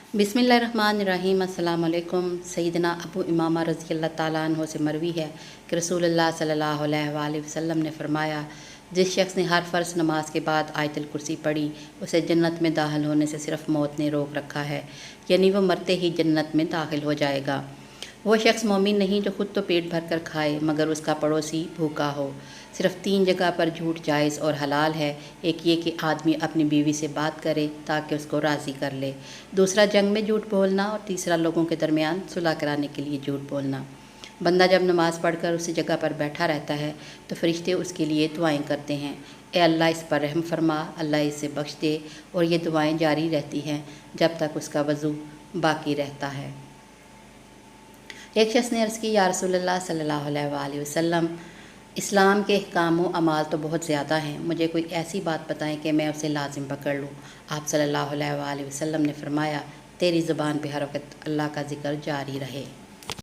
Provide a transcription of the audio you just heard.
बिस्मिल्लाहिर्रहमानिर्रहीम। अस्सलाम वालेकुम। सैयदना अबू इमामा रज़ी अल्लाह ताला अन्हो से मरवी है कि रसूलुल्लाह सल्लल्लाहु अलैहि वसल्लम ने फ़रमाया, जिस शख्स ने हर फ़र्ज़ नमाज के बाद आयतुल कुर्सी पढ़ी, उसे जन्नत में दाखिल होने से सिर्फ़ मौत ने रोक रखा है, यानी वो मरते ही जन्नत में दाखिल हो जाएगा। वो शख्स मोमिन नहीं जो खुद तो पेट भर कर खाए मगर उसका पड़ोसी भूखा हो। सिर्फ 3 जगह पर झूठ जायज़ और हलाल है। एक ये कि आदमी अपनी बीवी से बात करे ताकि उसको राज़ी कर ले, दूसरा जंग में झूठ बोलना, और तीसरा लोगों के दरमियान सुलह कराने के लिए झूठ बोलना। बंदा जब नमाज़ पढ़कर उसी जगह पर बैठा रहता है तो फरिश्ते उसके लिए दुआएं करते हैं, ए अल्लाह इस पर रहम फरमा, अल्लाह इसे बख्श दे, और ये दुआएं जारी रहती हैं जब तक उसका वज़ू बाकी रहता है। एक शख्स ने अर्ज़ की, या रसूलल्लाह सल्लल्लाहु अलैहि वसल्लम, इस्लाम के अहकाम व अमाल तो बहुत ज़्यादा हैं, मुझे कोई ऐसी बात बताएं कि मैं उसे लाजिम पकड़ लूँ। आप सल्लल्लाहु अलैहि वसल्लम ने फ़रमाया, तेरी ज़ुबान पे हर वक्त अल्लाह का ज़िक्र जारी रहे।